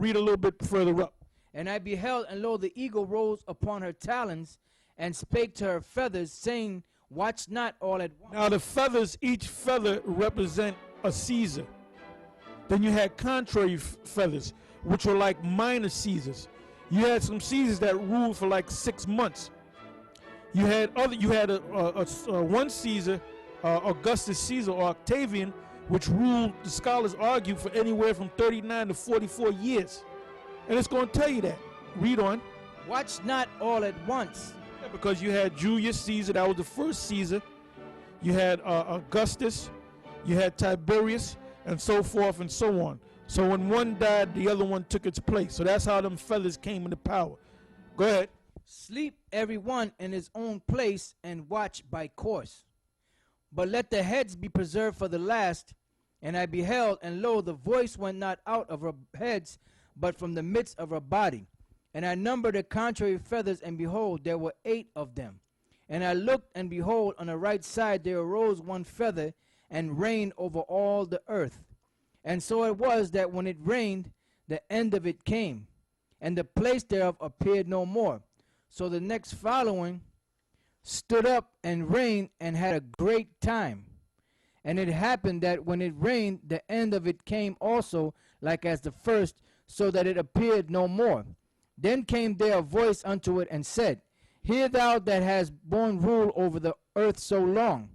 read a little bit further up. And I beheld, and lo, the eagle rose upon her talons, and spake to her feathers, saying, Watch not all at once. Now the feathers, each feather represent a Caesar. Then you had contrary feathers, which were like minor Caesars. You had some Caesars that ruled for like 6 months. You had one Caesar, Augustus Caesar or Octavian, which ruled, the scholars argue, for anywhere from 39 to 44 years. And it's going to tell you that. Read on. Watch not all at once. Yeah, because you had Julius Caesar, that was the first Caesar. You had Augustus, you had Tiberius, and so forth and so on. So when one died, the other one took its place. So that's how them feathers came into power. Go ahead. Sleep every one in his own place, and watch by course. But let the heads be preserved for the last. And I beheld, and lo, the voice went not out of her heads, but from the midst of her body. And I numbered the contrary feathers, and behold, there were 8 of them. And I looked, and behold, on the right side there arose one feather, and reigned over all the earth. And so it was that when it rained, the end of it came, and the place thereof appeared no more. So the next following stood up and reigned, and had a great time. And it happened that when it rained, the end of it came also, like as the first, so that it appeared no more. Then came there a voice unto it, and said, Hear thou that hast borne rule over the earth so long.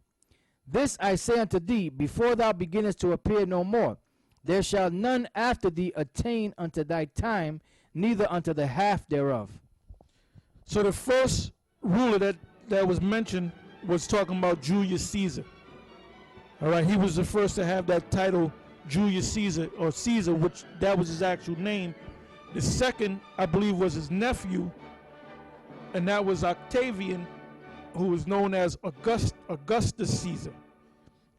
This I say unto thee, before thou beginnest to appear no more, there shall none after thee attain unto thy time, neither unto the half thereof. So the first ruler that was mentioned was talking about Julius Caesar. All right, he was the first to have that title, Julius Caesar, or Caesar, which that was his actual name. The second, I believe, was his nephew, and that was Octavian, who was known as Augustus Caesar.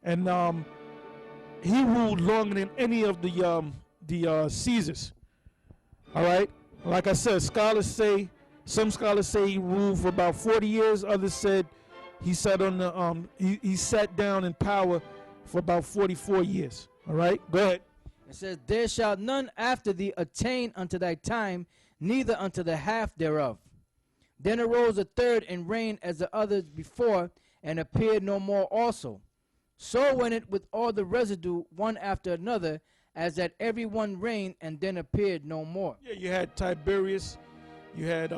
And he ruled longer than any of the Caesars. All right, like I said, some scholars say he ruled for about 40 years. Others said he sat on the he sat down in power for about 44 years. All right, go ahead. It says, There shall none after thee attain unto thy time, neither unto the half thereof. Then arose a third, and reigned as the others before, and appeared no more also. So went it with all the residue, one after another, as that every one reigned, and then appeared no more. Yeah, you had Tiberius, you had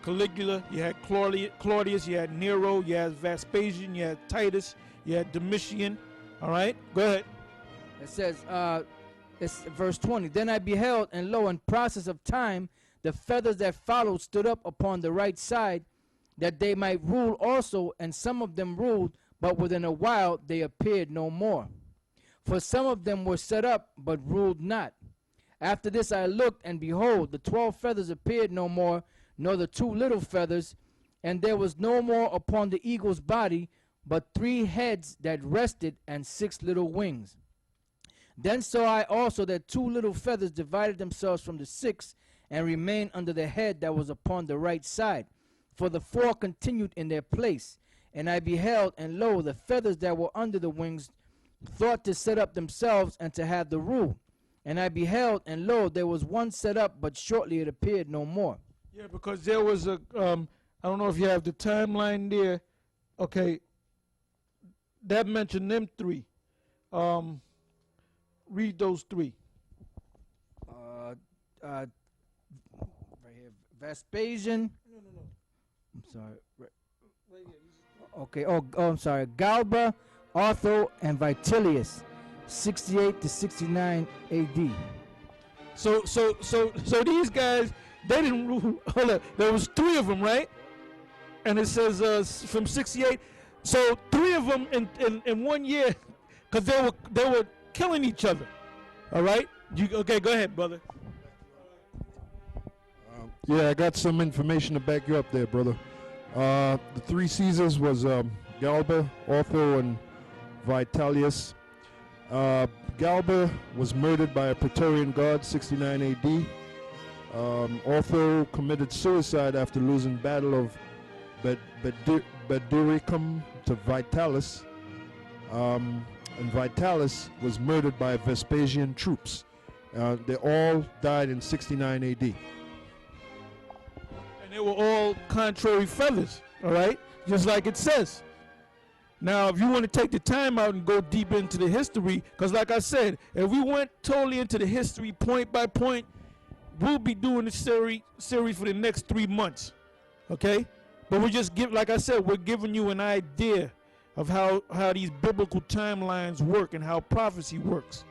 Caligula, you had Claudius, you had Nero, you had Vespasian, you had Titus, you had Domitian. All right, go ahead. It says, it's verse 20. Then I beheld, and lo, in process of time, the feathers that followed stood up upon the right side, that they might rule also, and some of them ruled, but within a while they appeared no more. For some of them were set up, but ruled not. After this I looked, and behold, the 12 feathers appeared no more, nor the 2 little feathers, and there was no more upon the eagle's body, but 3 heads that rested, and 6 little wings. Then saw I also that 2 little feathers divided themselves from the 6, and remained under the head that was upon the right side. For the 4 continued in their place. And I beheld, and lo, the feathers that were under the wings thought to set up themselves, and to have the rule. And I beheld, and lo, there was one set up, but shortly it appeared no more. Yeah, because there was a, I don't know if you have the timeline there. Okay, that mentioned them 3. Read those 3. Right here, Vespasian. No. I'm sorry. Okay. Oh, I'm sorry. Galba, Otho, and Vitellius, 68 to 69 A.D. So these guys, they didn't rule. Hold up. There was 3 of them, right? And it says from 68. So 3 of them in 1 year, because they were killing each other. All right. Okay? Go ahead, brother. Yeah, I got some information to back you up there, brother. The 3 Caesars was Galba, Otho, and Vitellius. Galba was murdered by a Praetorian guard, 69 A.D. Otho committed suicide after losing Battle of Beduricum to Vitalis. And Vitalis was murdered by Vespasian troops. They all died in 69 AD. And they were all contrary feathers, all right? Just like it says. Now, if you want to take the time out and go deep into the history, because like I said, if we went totally into the history point by point, we'll be doing the series for the next 3 months, okay? But we just like I said, we're giving you an idea of how these biblical timelines work and how prophecy works.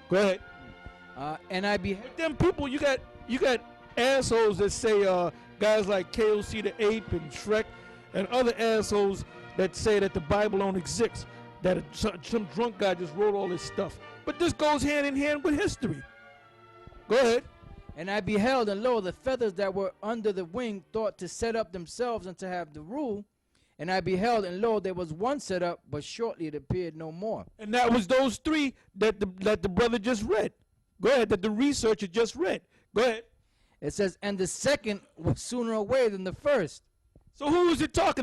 Go ahead. And I be But them people, you got assholes that say guys like KOC the Ape and Shrek and other assholes that say that the Bible don't exist, that some drunk guy just wrote all this stuff. But this goes hand in hand with history. Go ahead. And I beheld, and lo, the feathers that were under the wing thought to set up themselves and to have the rule. And I beheld, and lo, there was one set up, but shortly it appeared no more. And that was those three that the brother just read. Go ahead, that the researcher just read. Go ahead. It says, and the second was sooner away than the first. So who was it talking